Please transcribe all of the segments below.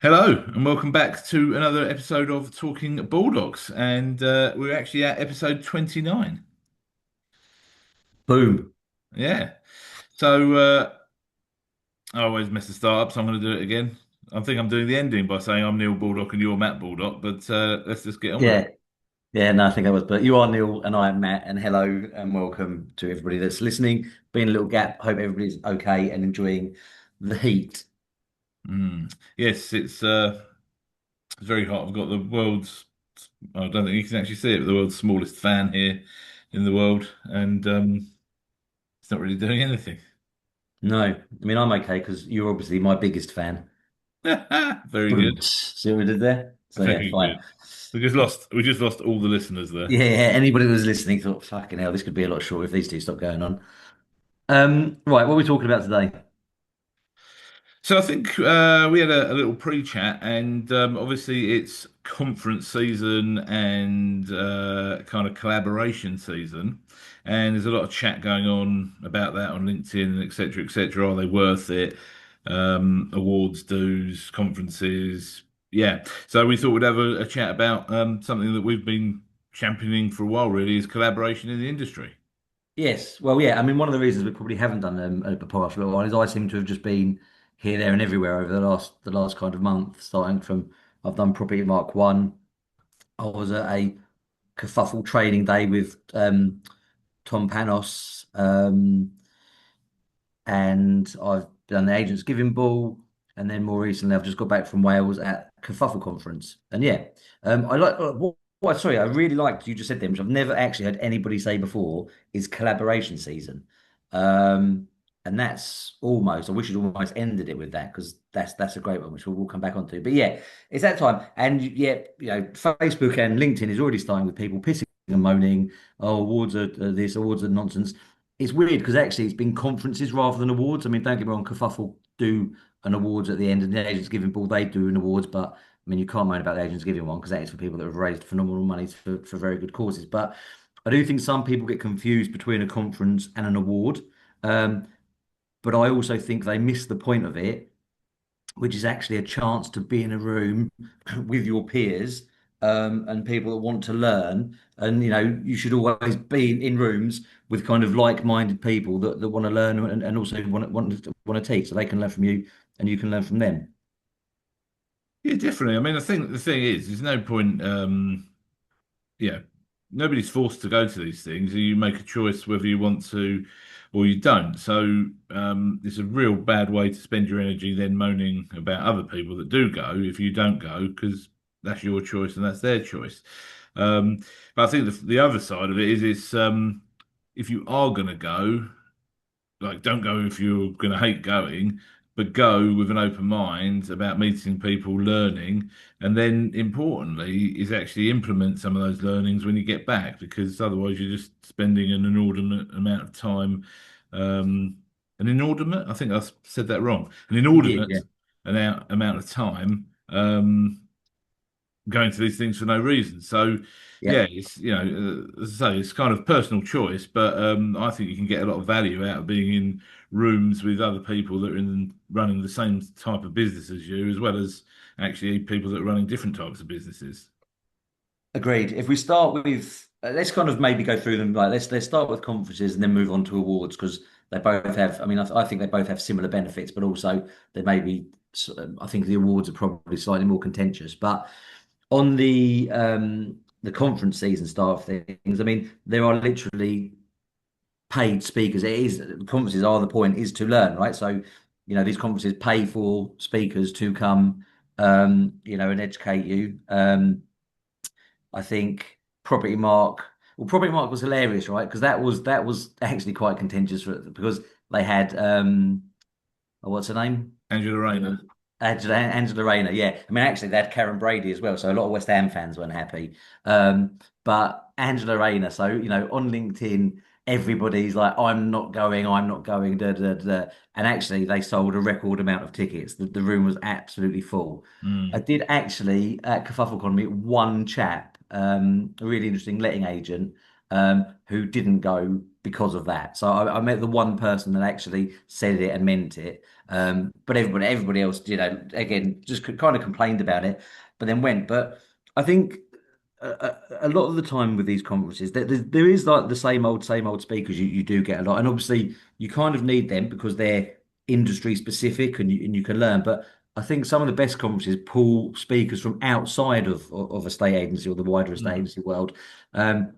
Hello, and welcome back to another episode of Talking Baldocks. And we're actually at episode 29. Boom. Yeah. So I always mess the start up, so I'm going to do it again. I think I'm doing the ending by saying I'm Neil Baldock and you're Matt Baldock, but let's just get on with it. Yeah. Yeah, no, I think I was. But you are Neil and I am Matt. And hello and welcome to everybody that's listening. Been a little gap. Hope everybody's okay and enjoying the heat. Yes, it's very hot. I've got the world's, I don't think you can actually see it, but the world's smallest fan here in the world, and it's not really doing anything. No, I mean, I'm okay because you're obviously my biggest fan. Very Boom. good. See what we did there? So yeah, Very fine. good. We just lost all the listeners there. Yeah, anybody who was listening thought, fucking hell, this could be a lot shorter if these two stop going on. Right, what are we talking about today? So I think we had a little pre-chat, and obviously it's conference season and kind of collaboration season, and there's a lot of chat going on about that on LinkedIn and etc. etc. Are they worth it? Awards, dues, conferences, yeah. So we thought we'd have a chat about something that we've been championing for a while, really, is collaboration in the industry. Yes, well, yeah. I mean, one of the reasons we probably haven't done a podcast for a little while is I seem to have just been here, there, and everywhere over the last kind of month. Starting from, I've done Property Mark One. I was at a kerfuffle training day with Tom Panos, and I've done the Agents Giving Ball, and then more recently I've just got back from Wales at Kerfuffle conference. And yeah, I like sorry, I really liked you just said them, which I've never actually heard anybody say before, is collaboration season. Um, and that's almost, I wish you'd almost ended it with that because that's a great one, which we'll come back onto. But yeah, it's that time. And yeah, Facebook and LinkedIn is already starting with people pissing and moaning, oh, awards are this, awards are nonsense. It's weird because actually it's been conferences rather than awards. I mean, don't get me wrong, Kerfuffle do an awards at the end, and the Agents Giving Ball they do an awards, but I mean you can't moan about the Agents Giving one because that is for people that have raised phenomenal money for very good causes. But I do think some people get confused between a conference and an award. Um, but I also think they miss the point of it, which is actually a chance to be in a room with your peers and people that want to learn. And you should always be in rooms with kind of like-minded people that want to learn and also want to teach, so they can learn from you and you can learn from them. Yeah, definitely. I mean, I think the thing is, there's no point. Yeah, nobody's forced to go to these things. You make a choice whether you want to or you don't. So it's a real bad way to spend your energy then moaning about other people that do go if you don't go, because that's your choice and that's their choice. But I think the other side of it is it's if you are going to go, like don't go if you're going to hate going, but go with an open mind about meeting people, learning, and then importantly is actually implement some of those learnings when you get back, because otherwise you're just spending an inordinate amount of time. An inordinate, I think I said that wrong. An You did, inordinate yeah. amount of time. Going to these things for no reason. So, Yeah. yeah, it's as I say, it's kind of personal choice, but I think you can get a lot of value out of being in rooms with other people that are running the same type of business as you, as well as actually people that are running different types of businesses. Agreed. If we start with, let's kind of maybe go through them. Like let's start with conferences and then move on to awards because they both have. I mean, I think they both have similar benefits, but also they may be. I think the awards are probably slightly more contentious. But on the conference season start of things, I mean, there are literally paid speakers. It is conferences are the point is to learn, right? So, these conferences pay for speakers to come, and educate you. I think Property Mark. Well, Property Mark was hilarious, right? Because that was actually quite contentious because they had what's her name? Angela Uh, Rayner. Angela Rayner. Yeah, I mean actually they had Karen Brady as well, so a lot of West Ham fans weren't happy. But Angela Rayner. So on LinkedIn, everybody's like, "I'm not going. I'm not going." Da, da, da. And actually, they sold a record amount of tickets. The room was absolutely full. I Mm. did actually at Kerfuffle meet one chap, a really interesting letting agent, who didn't go. because of that. So I met the one person that actually said it and meant it. But everybody else, again, just kind of complained about it, but then went. But I think a lot of the time with these conferences, there is like the same old speakers you do get a lot, and obviously you kind of need them because they're industry specific and you can learn. But I think some of the best conferences pull speakers from outside of a state agency or the wider estate Mm. agency world. Um,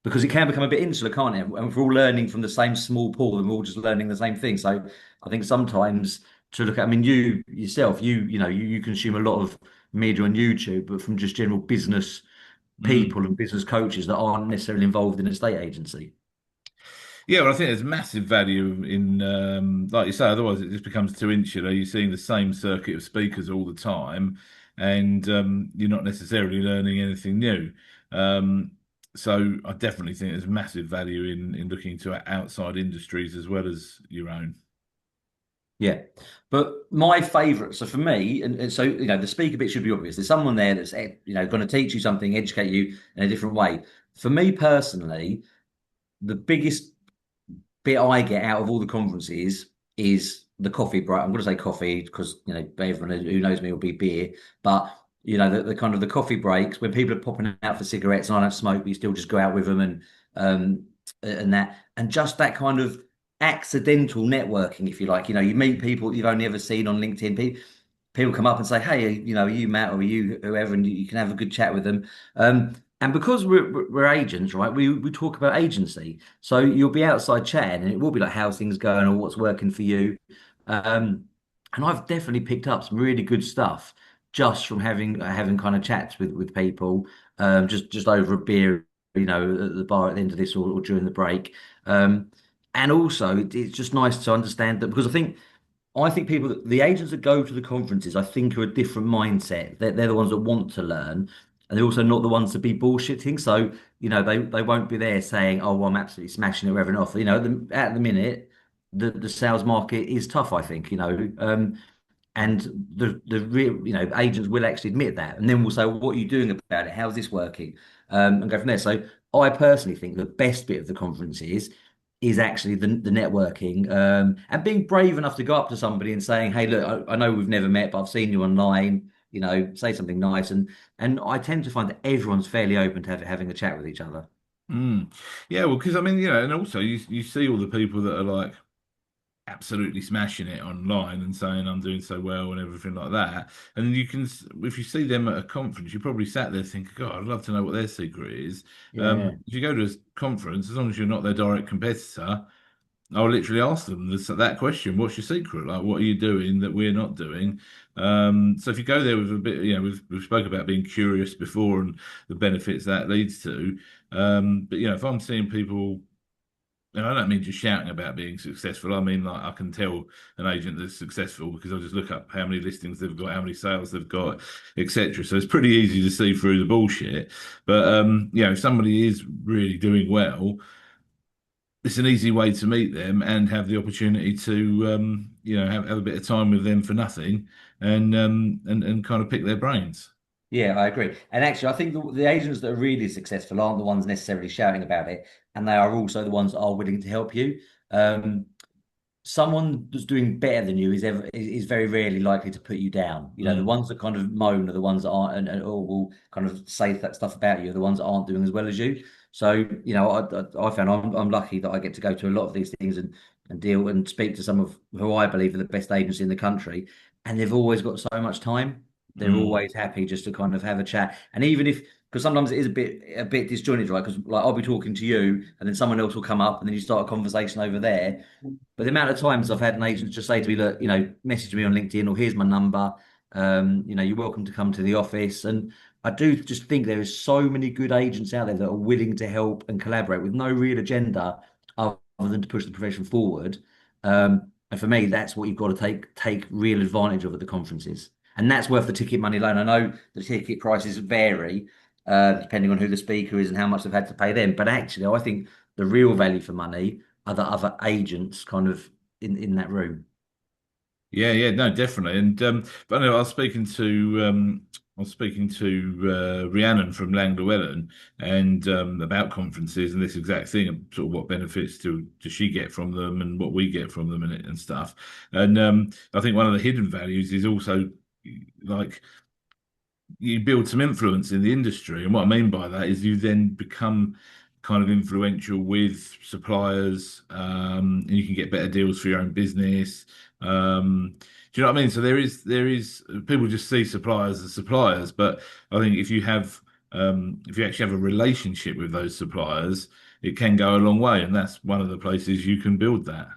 because it can become a bit insular, can't it? And we're all learning from the same small pool, and we're all just learning the same thing. So I think sometimes to look at, I mean, you yourself, you consume a lot of media on YouTube, but from just general business Mm. people and business coaches that aren't necessarily involved in a state agency. Yeah, well, I think there's massive value in, like you say, otherwise it just becomes too insular. You're seeing the same circuit of speakers all the time, and you're not necessarily learning anything new. Um, so I definitely think there's massive value in looking to outside industries as well as your own. Yeah. But my favourite, so for me, and so the speaker bit should be obvious. There's someone there that's going to teach you something, educate you in a different way. For me personally, the biggest bit I get out of all the conferences is the coffee break. I'm going to say coffee because everyone who knows me will be beer, but the kind of the coffee breaks when people are popping out for cigarettes and I don't smoke, but you still just go out with them um and just that kind of accidental networking, if you like. You meet people you've only ever seen on LinkedIn. People come up and say, "Hey, are you Matt or are you whoever?" And you can have a good chat with them. And because we're agents, right? We talk about agency, so you'll be outside chatting, and it will be like how's things going or what's working for you. Um, and I've definitely picked up some really good stuff just from having kind of chats with people, just over a beer, at the bar at the end of this or during the break. Um, and also, it's just nice to understand that because I think the agents that go to the conferences, I think are a different mindset. They're the ones that want to learn, and they're also not the ones to be bullshitting. So, they won't be there saying, "Oh, well, I'm absolutely smashing it, revving off." At the minute, the sales market is tough, I think, and the real agents will actually admit that, and then we'll say, well, what are you doing about it? How's this working? And go from there. So I personally think the best bit of the conference is actually the networking, and being brave enough to go up to somebody and saying, hey, look, I know we've never met, but I've seen you online, say something nice. And I tend to find that everyone's fairly open to having a chat with each other. Mm. Yeah, well, because I mean, and also you see all the people that are like absolutely smashing it online and saying I'm doing so well and everything like that. And you can, if you see them at a conference, you probably sat there thinking, God, I'd love to know what their secret is. Yeah. If you go to a conference, as long as you're not their direct competitor, I'll literally ask them that question: What's your secret? Like, what are you doing that we're not doing? So if you go there with a bit, we've spoke about being curious before and the benefits that leads to. But if I'm seeing people, and I don't mean just shouting about being successful. I mean, like, I can tell an agent that's successful because I just look up how many listings they've got, how many sales they've got, etc. So it's pretty easy to see through the bullshit. But if somebody is really doing well, it's an easy way to meet them and have the opportunity to have a bit of time with them for nothing and kind of pick their brains. Yeah, I agree. And actually, I think the agents that are really successful aren't the ones necessarily shouting about it, and they are also the ones that are willing to help you. Um, Someone that's doing better than you is very rarely likely to put you down. The Mm, ones that kind of moan are the ones that aren't, and or will kind of say that stuff about you are the ones that aren't doing as well as you. So, I found I'm lucky that I get to go to a lot of these things and deal and speak to some of who I believe are the best agents in the country, and they've always got so much time. They're mm, always happy just to kind of have a chat, and even if because sometimes it is a bit disjointed, right? Because like I'll be talking to you, and then someone else will come up, and then you start a conversation over there. But the amount of times I've had an agent just say to me, look, message me on LinkedIn or here's my number. You're welcome to come to the office. And I do just think there is so many good agents out there that are willing to help and collaborate with no real agenda other than to push the profession forward. And for me, that's what you've got to take real advantage of at the conferences. And that's worth the ticket money alone. I know the ticket prices vary depending on who the speaker is and how much they've had to pay them. But actually, I think the real value for money other agents kind of in that room. yeah, yeah, no, definitely. And but I was speaking to I was speaking to Rhiannon from Lang Llewellyn and about conferences and this exact thing, and sort of what benefits does she get from them and what we get from them and stuff. And I think one of the hidden values is also like you build some influence in the industry. And what I mean by that is you then become kind of influential with suppliers, and you can get better deals for your own business. Do you know what I mean? So there is people just see suppliers as suppliers, but I think if you actually have a relationship with those suppliers, it can go a long way, and that's one of the places you can build that.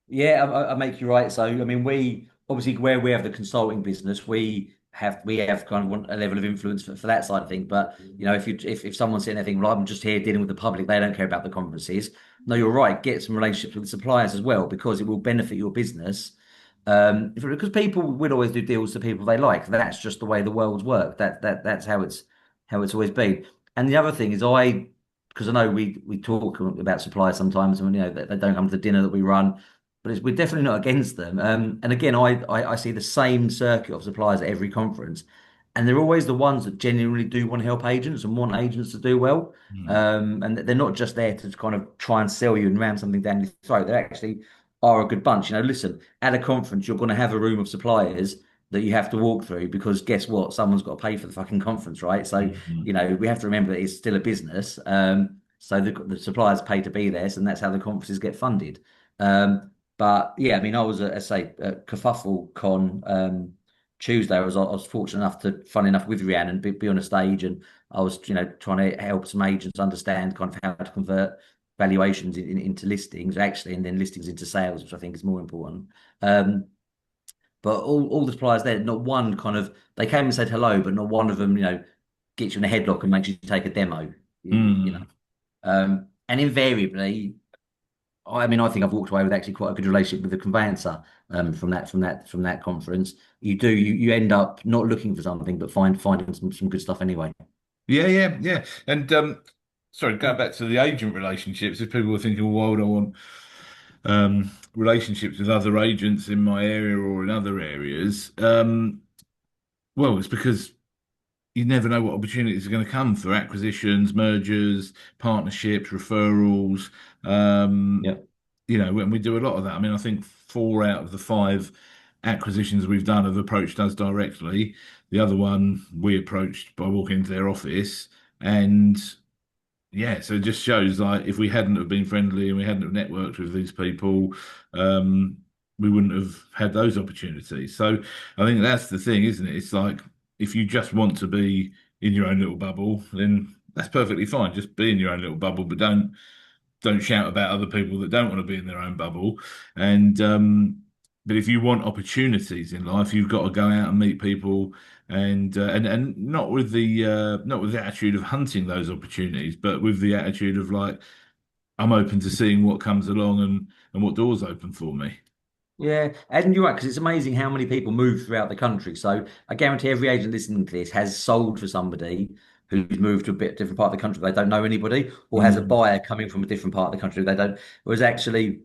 Yeah, I make you right. So, I mean, we obviously where we have the consulting business, we have kind of a level of influence for that side of things. But if someone's saying anything, well, I'm just here dealing with the public, they don't care about the conferences. No, you're right. Get some relationships with suppliers as well because it will benefit your business. Because people will always do deals to people they like. That's just the way the world's work. That's how it's always been. And the other thing is, because I know we talk about suppliers sometimes, and they don't come to the dinner that we run, but we're definitely not against them. And again, I see the same circuit of suppliers at every conference, and they're always the ones that genuinely do want to help agents and want agents to do well. Hmm. And they're not just there to kind of try and sell you and ram something down your throat. They actually are a good bunch. Listen, at a conference, you're going to have a room of suppliers that you have to walk through because guess what? Someone's got to pay for the fucking conference, right? So, Hmm. we have to remember that it's still a business. So the suppliers pay to be there, and that's how the conferences get funded. But yeah, I mean, I was at, say, at Kerfuffle Con Tuesday. I was fortunate enough funny enough, with Rhiannon, be on a stage, and I was, trying to help some agents understand kind of how to convert valuations into listings, actually, and then listings into sales, which I think is more important. Um, but all the suppliers there, not one kind of they came and said hello, but not one of them, gets you in a headlock and makes you take a demo. You know. Hmm. And invariably, I mean, I think I've walked away with actually quite a good relationship with the conveyancer from that conference. You end up not looking for something, but finding some good stuff anyway. Yeah, yeah, yeah. And sorry, going back to the agent relationships, if people were thinking, well, why would I want relationships with other agents in my area or in other areas? Well, it's because you never know what opportunities are going to come for acquisitions, mergers, partnerships, referrals. Um, Yeah. when we do a lot of that. I mean, I think four out of the five acquisitions we've done have approached us directly. The other one we approached by walking into their office, and yeah, so it just shows like if we hadn't have been friendly and we hadn't have networked with these people, um, we wouldn't have had those opportunities. So I think that's the thing, isn't it? It's like if you just want to be in your own little bubble, then that's perfectly fine. Just be in your own little bubble, but don't shout about other people that don't want to be in their own bubble. And but if you want opportunities in life, you've got to go out and meet people, and not with the attitude of hunting those opportunities, but with the attitude of like I'm open to seeing what comes along and what doors open for me. Yeah, and you're right, because it's amazing how many people move throughout the country. So I guarantee every agent listening to this has sold for somebody who's moved to a bit different part of the country. They don't know anybody, or has a Mm. buyer coming from a different part of the country. They don't. Whereas actually,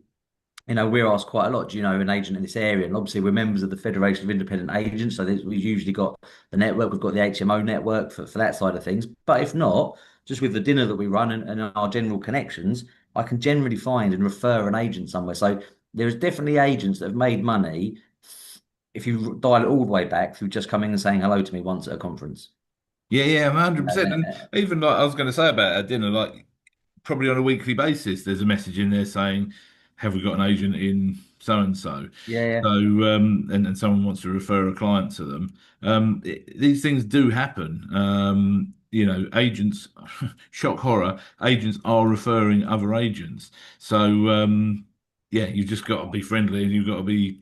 we're asked quite a lot, do you know an agent in this area? And obviously, we're members of the Federation of Independent Agents. So we've usually got the network, we've got the HMO network for that side of things. But if not, just with the dinner that we run and our general connections, I can generally find and refer an agent somewhere. So there's definitely agents that have made money if you dial it all the way back through just coming and saying hello to me once at a conference. Yeah, yeah, 100%. And even like I was going to say about our dinner, like probably on a weekly basis, there's a message in there saying, "Have we got an agent in so and so?" Yeah, So, and someone wants to refer a client to them. These things do happen. Agents, shock horror, agents are referring other agents. So, yeah, you've just got to be friendly and you've got to be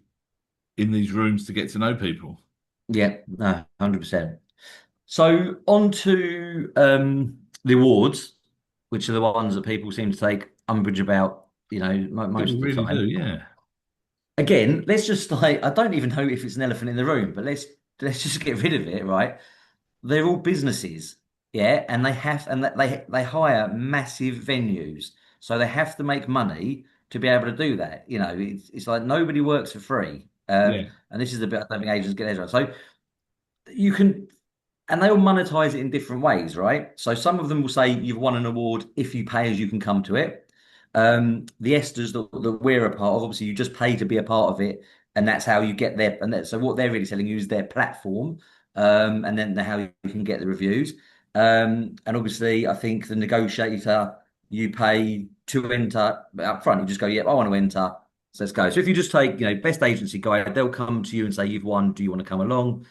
in these rooms to get to know people. yeah, no, 100%. So on to the awards, which are the ones that people seem to take umbrage about, People most of the really do, time. yeah. Again, let's just I don't even know if it's an elephant in the room, but let's just get rid of it, right? They're all businesses, yeah, and they hire massive venues, so they have to make money to be able to do that. It's like nobody works for free, Yeah. and this is the bit I don't think agents get theirs right. So you can. and they all monetize it in different ways, right? So some of them will say you've won an award if you pay as you can come to it. The Esters that we're a part of, obviously, you just pay to be a part of it, and that's how you get there. So what they're really selling you is their platform, and then how you can get the reviews. And obviously, I think the negotiator you pay to enter up front. You just go, yeah, I want to enter. So let's go. So if you just take, best agency guide, they'll come to you and say you've won. Do you want to come along?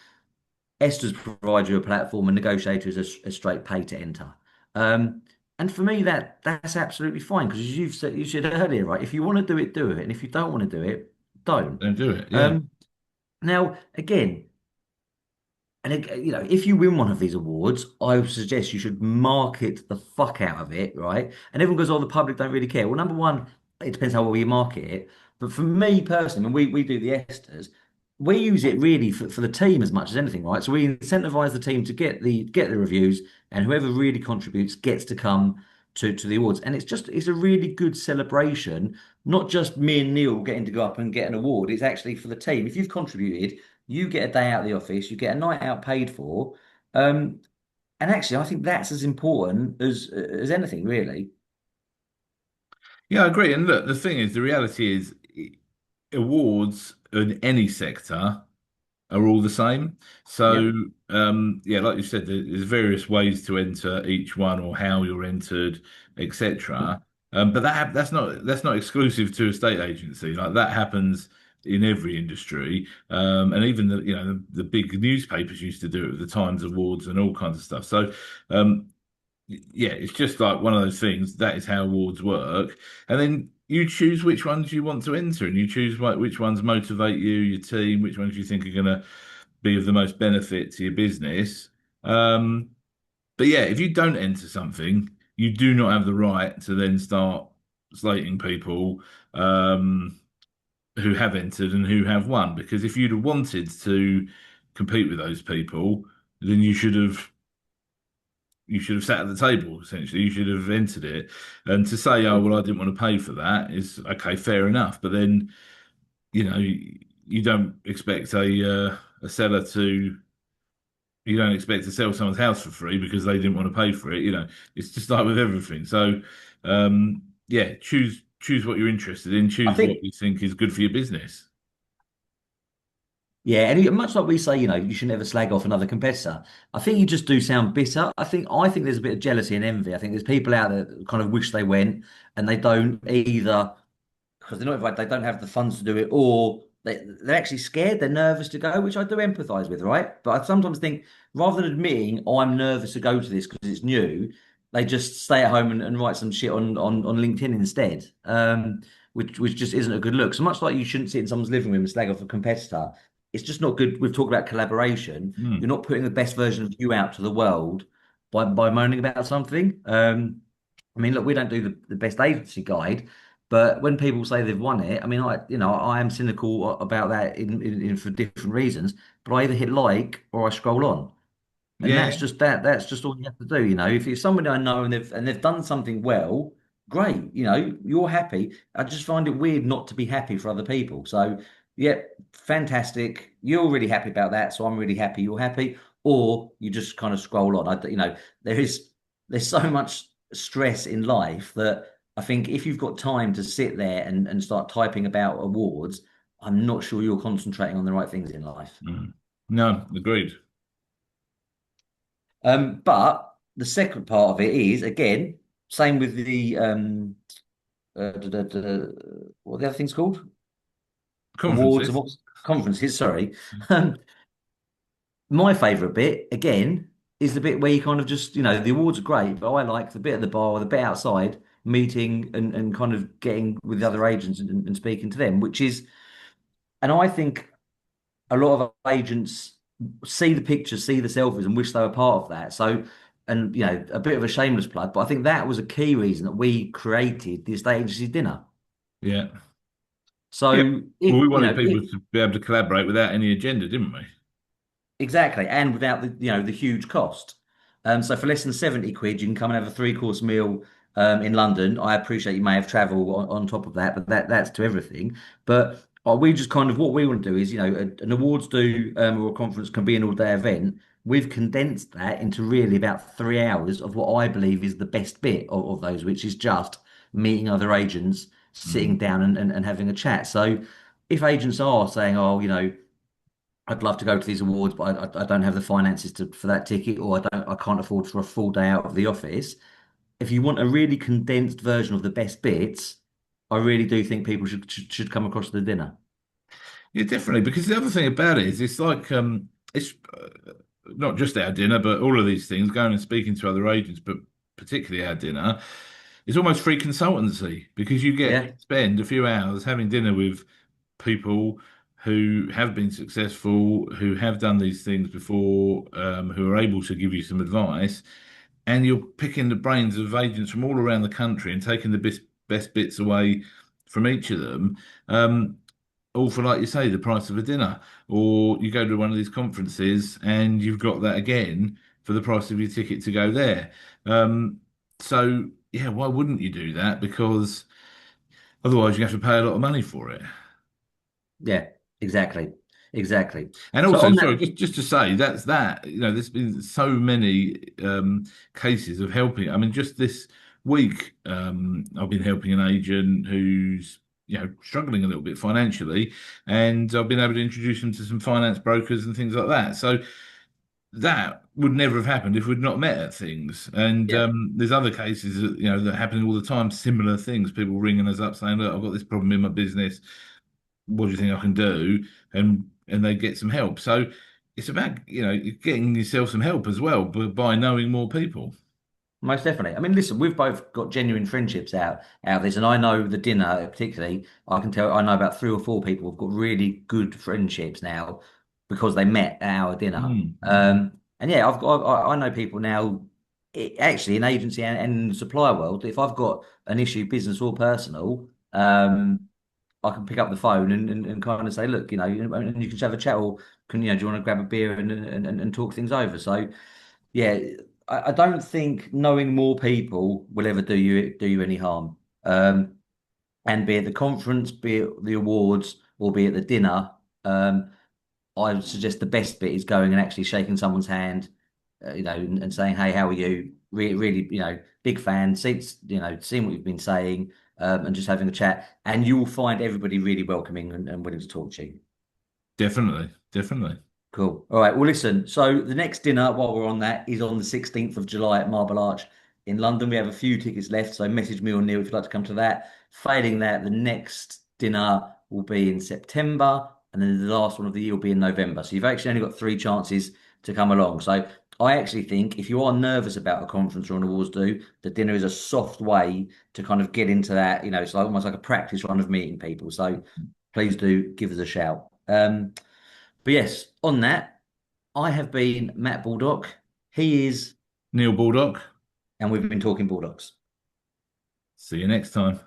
Esters provide you a platform, and negotiators are straight pay to enter. Um, and for me, that's absolutely fine because as you said earlier, right? If you want to do it, do it, and if you don't want to do it, don't. Don't do it. Yeah. Um, Now, again, if you win one of these awards, I would suggest you should market the fuck out of it, right? And everyone goes, "Oh, the public don't really care." Well, number one, it depends how well you market it. But for me personally, when we do the Esters, we use it really for the team as much as anything, right? So we incentivize the team to get the reviews, and whoever really contributes gets to come to the awards. And it's a really good celebration, not just me and Neil getting to go up and get an award. It's actually for the team. If you've contributed, you get a day out of the office, you get a night out paid for. Um, and actually, I think that's as important as anything, really. Yeah, I agree. And look, the thing is, the reality is, awards in any sector are all the same. So, Yep. yeah, like you said, there's various ways to enter each one or how you're entered, etc. But that's not exclusive to a state agency. Like that happens in every industry, and even the big newspapers used to do it with the Times Awards and all kinds of stuff. So, yeah, it's just like one of those things. That is how awards work, and then you choose which ones you want to enter, and you choose which ones motivate you, your team, which ones you think are going to be of the most benefit to your business. Um, but yeah, if you don't enter something, you do not have the right to then start slating people who have entered and who have won. Because if you'd have wanted to compete with those people, then you should have sat at the table, essentially. You should have entered it. And to say, oh, well, I didn't want to pay for that is okay, fair enough. But then, you don't expect a seller to, you don't expect to sell someone's house for free because they didn't want to pay for it. It's just like with everything. So, yeah, choose what you're interested in, I choose what think, you think is good for your business. yeah, and much like we say, you should never slag off another competitor. I think you just do sound bitter. I think there's a bit of jealousy and envy. I think there's people out there that kind of wish they went and they don't either because they're not invited, they don't have the funds to do it, or they're actually scared, they're nervous to go, which I do empathize with, right? But I sometimes think rather than admitting, oh, I'm nervous to go to this because it's new, they just stay at home and write some shit on LinkedIn instead, which just isn't a good look. So much like you shouldn't sit in someone's living room and slag off a competitor, it's just not good. We've talked about collaboration. You're Hmm. not putting the best version of you out to the world by moaning about something. I mean, look, we don't do the best agency guide, but when people say they've won it, I mean, I am cynical about that in for different reasons. But I either hit like or I scroll on, and Yeah. that's just all you have to do. If it's somebody I know and they've done something well, great. You're happy. I just find it weird not to be happy for other people. So yeah, fantastic. You're really happy about that, so I'm really happy you're happy. Or you just kind of scroll on. There is there's so much stress in life that I think if you've got time to sit there and start typing about awards, I'm not sure you're concentrating on the right things in life. Hmm. No, agreed. But the second part of it is again, same with the what are the other things called? Awards and Conferences. what's conferences, sorry. Um, My favourite bit, again, is the bit where you kind of just, the awards are great, but I like the bit at the bar or the bit outside, meeting and kind of getting with the other agents and speaking to them, and I think a lot of agents see the pictures, see the selfies, and wish they were part of that. So, and a bit of a shameless plug, but I think that was a key reason that we created the estate agency dinner. Yeah. Yeah. So Well, if we wanted people to be able to collaborate without any agenda, didn't we? exactly, and without the huge cost. So for less than 70 quid, you can come and have a three-course meal in London. I appreciate you may have travel on top of that, but that's to everything. But we just kind of what we want to do is, an awards do or a conference can be an all-day event. we've condensed that into really about 3 hours of what I believe is the best bit of those, which is just meeting other agents, sitting Mm. down and having a chat. So if agents are saying, oh, I'd love to go to these awards, but I don't have the finances for that ticket, or I can't afford for a full day out of the office. If you want a really condensed version of the best bits, I really do think people should come across to the dinner. Yeah, definitely. Because the other thing about it is, it's like it's not just our dinner, but all of these things, going and speaking to other agents, but particularly our dinner, it's almost free consultancy because you get Yeah, to spend a few hours having dinner with people who have been successful, who have done these things before, who are able to give you some advice, and you're picking the brains of agents from all around the country and taking the best bits away from each of them. Um, all for, like you say, the price of a dinner. Or you go to one of these conferences and you've got that again for the price of your ticket to go there. Um, so, yeah, why wouldn't you do that? Because otherwise you have to pay a lot of money for it. yeah, exactly, exactly. And So also, on sorry, that, just to say, that's that. There's been so many cases of helping. I mean, just this week, I've been helping an agent who's struggling a little bit financially, and I've been able to introduce them to some finance brokers and things like that. So that would never have happened if we'd not met at things. And yeah, there's other cases that happen all the time, similar things. People ringing us up saying, "Look, I've got this problem in my business. What do you think I can do?" And they get some help. So it's about getting yourself some help as well, but by knowing more people. most definitely. I mean, listen, we've both got genuine friendships out of this, and I know the dinner particularly. I can tell I know about 3 or 4 people who've got really good friendships now because they met at our dinner. Mm, mm. And yeah, I know people now, actually in agency and in the supplier world. If I've got an issue, business or personal, I can pick up the phone and kind of say, look, and you can just have a chat, or do you want to grab a beer and talk things over? So, yeah, I don't think knowing more people will ever do you any harm. And be it the conference, be it the awards, or be it the dinner, I would suggest the best bit is going and actually shaking someone's hand, and saying, "Hey, how are you?" Really, big fan. Seeing what you've been saying, and just having a chat, and you will find everybody really welcoming and willing to talk to you. Definitely, definitely. Cool. All right. Well, listen. So the next dinner, while we're on that, is on the 16th of July at Marble Arch in London. We have a few tickets left, so message me or Neil if you'd like to come to that. Failing that, the next dinner will be in September, and then the last one of the year will be in November. So you've actually only got 3 chances to come along. So I actually think if you are nervous about a conference or an awards do, the dinner is a soft way to kind of get into that. It's like almost like a practice run of meeting people. So please do give us a shout. But yes, on that, I have been Matt Baldock. He is, Neil Baldock. and we've been talking Bulldogs. See you next time.